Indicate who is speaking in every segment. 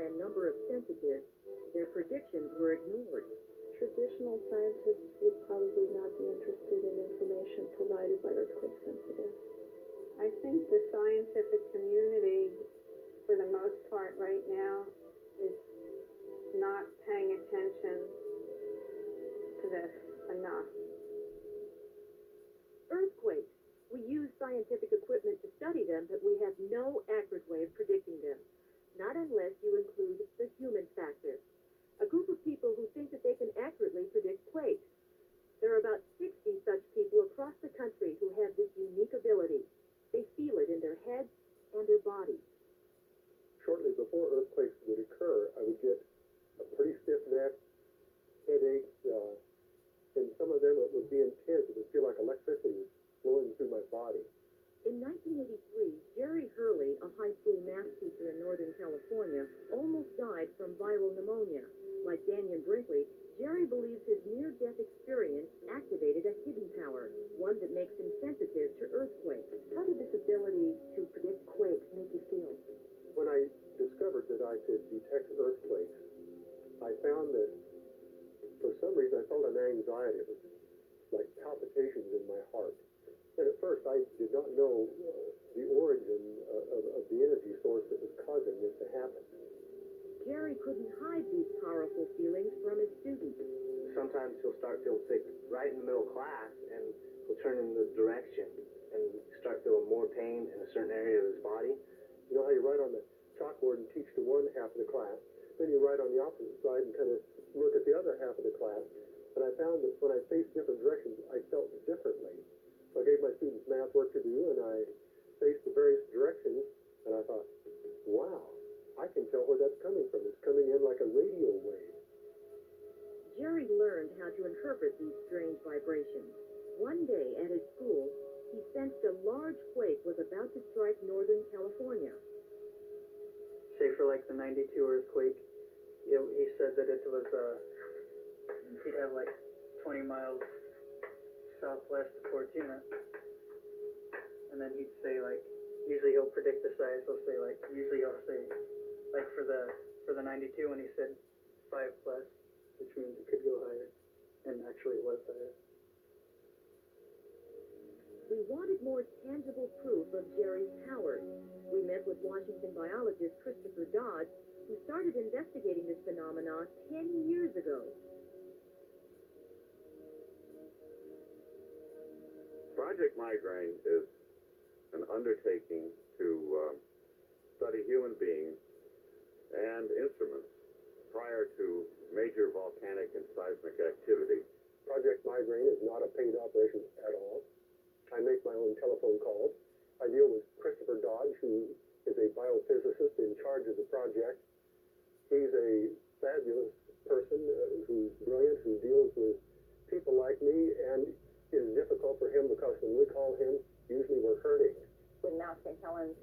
Speaker 1: by a number of sensitives, their predictions were ignored.
Speaker 2: Traditional scientists would probably not be interested in information provided by earthquake sensitives.
Speaker 3: I think the scientific community, for the most part right now, is not paying attention to this enough.
Speaker 1: Earthquakes. We use scientific equipment to study them, but we have no accurate way of predicting them. Not unless you include the human factor. A group of people who think that they can accurately predict quakes. There are about 60 such people across the country who have this unique ability. They feel it in their heads and their bodies.
Speaker 4: Shortly before earthquakes would occur, I would get a pretty stiff neck, headaches, and some of them it would be intense. It would feel like electricity was flowing through my body.
Speaker 1: In 1983, Jerry Hurley, a high school math teacher in Northern California, almost died from viral pneumonia. Like Daniel Brinkley, Jerry believes his near-death experience activated a hidden power, one that makes him sensitive to earthquakes. How did this ability to predict quakes make you feel?
Speaker 4: When I discovered that I could detect earthquakes, I found that for some reason I felt an anxiety. It was like palpitations in my heart. And at first I did not know the origin of the energy source that was causing this to happen.
Speaker 1: Jerry couldn't hide these powerful feelings from his students.
Speaker 5: Sometimes he'll start feeling sick right in the middle of class, and he'll turn in the direction and start feeling more pain in a certain area of his body.
Speaker 4: You know how you write on the chalkboard and teach to one half of the class, then you write on the opposite side and kind of look at the other half of the class. And I found that when I faced different directions, I felt differently. So I gave my students math work to do, and I faced the various directions, and I thought, wow, I can tell where that's coming from. It's coming in like a radio wave.
Speaker 1: Jerry learned how to interpret these strange vibrations. One day at his school, he sensed a large quake was about to strike Northern California.
Speaker 5: Say for like the 92 earthquake, he said that it was, he'd have like 20 miles southwest of Fortuna. And then he'd say like, usually he'll predict the size, usually he'll say, like for the 92 when he said 5 plus, which means it could go higher. And actually it was higher.
Speaker 1: We wanted more tangible proof of Jerry's powers. We met with Washington biologist Christopher Dodge, who started investigating this phenomenon 10 years ago.
Speaker 6: Project Migraine is an undertaking to study human beings and instruments prior to major volcanic and seismic activity.
Speaker 4: Project Migraine is not a paid operation at all. I make my own telephone calls. I deal with Christopher Dodge, who is a biophysicist in charge of the project. He's a fabulous person who's brilliant, who deals with people like me, and it is difficult for him because when we call him, usually we're hurting.
Speaker 2: When Mount St. Helens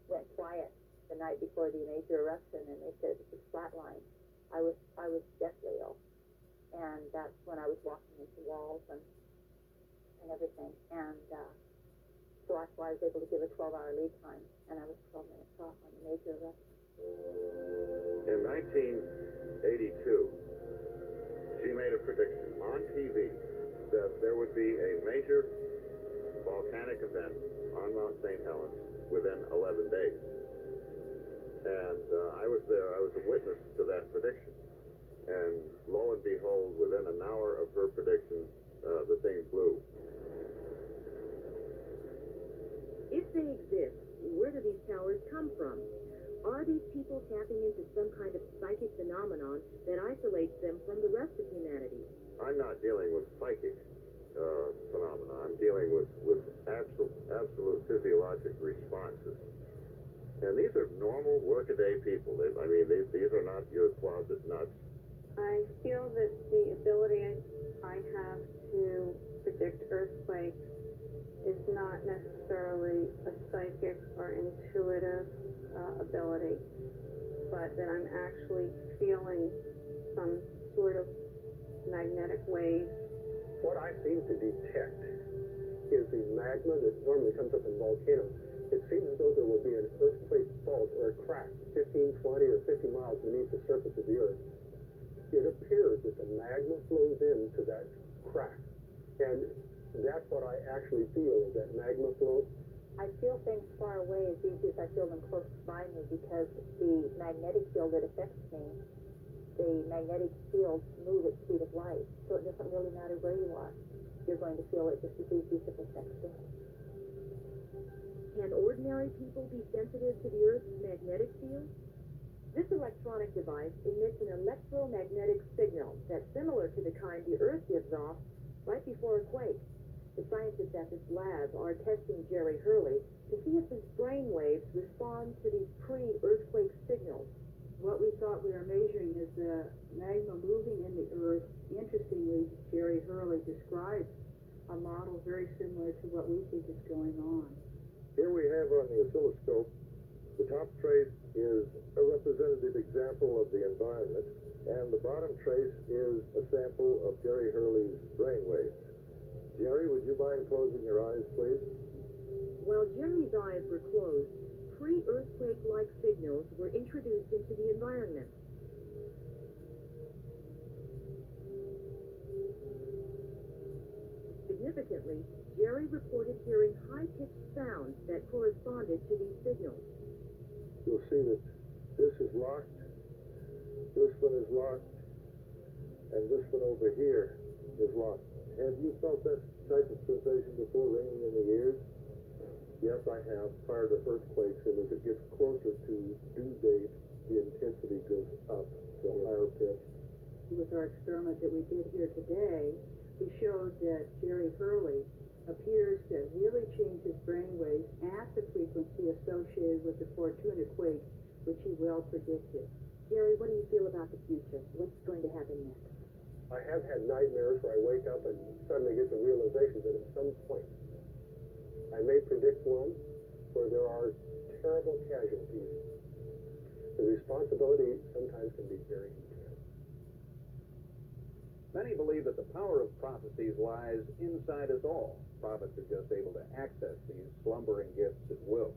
Speaker 2: went quiet the night before the major eruption, and they said it was flatline, I was deathly ill, and that's when I was walking into walls and everything, and so that's why I was able to give a 12-hour lead time, and I was 12 minutes off on the major eruption.
Speaker 6: In 1982, she made a prediction on TV that there would be a major volcanic event on Mount St. Helens within 11 days. And I was there. I was a witness to that prediction. And lo and behold, within an hour of her prediction, the thing flew.
Speaker 1: If they exist, where do these powers come from? Are these people tapping into some kind of psychic phenomenon that isolates them from the rest of humanity?
Speaker 6: I'm not dealing with psychic phenomena. I'm dealing with absolute physiologic responses. And these are normal workaday people. These are not your closet nuts.
Speaker 3: I feel that the ability I have to predict earthquakes is not necessarily a psychic or intuitive ability, but that I'm actually feeling some sort of magnetic wave.
Speaker 4: What I seem to detect is the magma that normally comes up in volcanoes it seems as though there will be an earthquake fault or a crack 15, 20, or 50 miles beneath the surface of the earth. It appears that the magma flows into that crack. And that's what I actually feel, is that magma flow.
Speaker 2: I feel things far away as easy as I feel them close by me because the magnetic field that affects me, the magnetic fields move at the speed of light. So it doesn't really matter where you are. You're going to feel it just as easy as it affects me.
Speaker 1: Can ordinary people be sensitive to the Earth's magnetic field? This electronic device emits an electromagnetic signal that's similar to the kind the Earth gives off right before a quake. The scientists at this lab are testing Jerry Hurley to see if his brain waves respond to these pre-earthquake signals.
Speaker 7: What we thought we were measuring is the magma moving in the Earth. Interestingly, Jerry Hurley described a model very similar to what we think is going on.
Speaker 8: Here we have on the oscilloscope, the top trace is a representative example of the environment, and the bottom trace is a sample of Jerry Hurley's brainwaves. Jerry, would you mind closing your eyes, please?
Speaker 1: While Jerry's eyes were closed, pre-earthquake-like signals were introduced into the environment. Significantly, Jerry reported hearing high-pitched sounds that corresponded to these signals.
Speaker 8: You'll see that this is locked, this one is locked, and this one over here is locked. Have you felt that type of sensation before, ringing in the ears? Yes, I have, prior to earthquakes, and as it gets closer to due date, the intensity goes up to a higher pitch.
Speaker 7: With our experiment that we did here today, we showed that Jerry Hurley appears to really change his brainwaves at the frequency associated with the Fortuna quake, which he well predicted.
Speaker 1: Jerry, what do you feel about the future? What's going to happen next?
Speaker 4: I have had nightmares where I wake up and suddenly get the realization that at some point I may predict one where there are terrible casualties. The responsibility sometimes can be very intense.
Speaker 9: Many believe that the power of prophecies lies inside us all. Prophets are just able to access these slumbering gifts at will.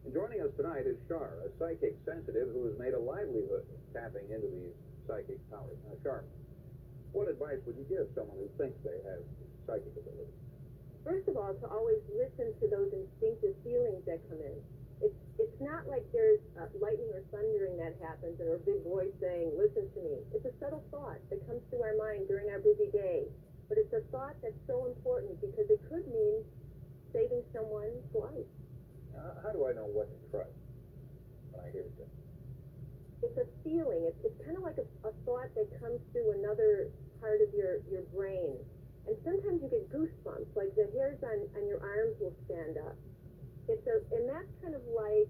Speaker 9: And joining us tonight is Shar, a psychic sensitive who has made a livelihood tapping into these psychic powers. Now, Shar, what advice would you give someone who thinks they have psychic ability?
Speaker 1: First of all, to always listen to those instinctive feelings that come in. It's not like there's lightning or thundering that happens or a big voice saying, listen to me. It's a subtle thought that comes through our mind during our busy day. But it's a thought that's so important because it could mean saving someone's life.
Speaker 9: How do I know what to trust when I hear this?
Speaker 1: It's a feeling. It's kind of like a thought that comes through another part of your brain. And sometimes you get goosebumps, like the hairs on your arms will stand up. And that's kind of like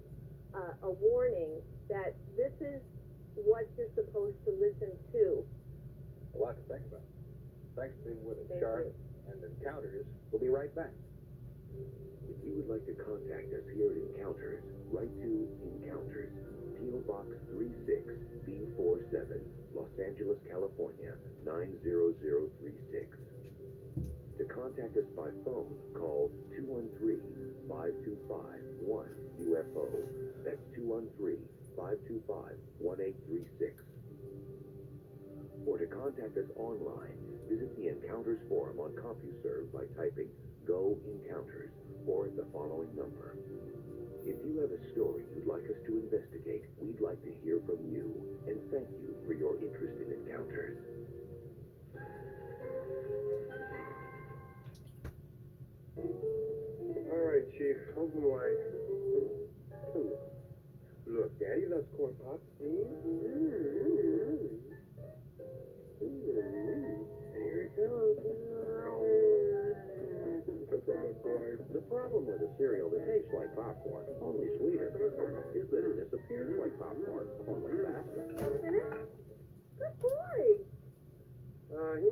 Speaker 1: a warning that this is what you're supposed to listen to.
Speaker 9: A lot to think about. Thanks for being with us,
Speaker 1: Thank
Speaker 9: Shar.
Speaker 1: you.
Speaker 9: And Encounters, we'll be right back.
Speaker 10: If you would like to contact us here at Encounters, write to Encounters, P.O. Box 36B47, Los Angeles, California, 90036. To contact us by phone, call 213-525-1UFO. That's 213-525-1836. Or to contact us online, visit the Encounters forum on CompuServe by typing Go Encounters or at the following number. If you have a story you'd like us to investigate, we'd like to hear from you, and thank you for your interest in Encounters.
Speaker 8: All right, Chief, open wide. Look, Daddy loves corn pops. Here it goes.
Speaker 10: The problem with a cereal that tastes like popcorn, only sweeter, is that it disappears like popcorn, only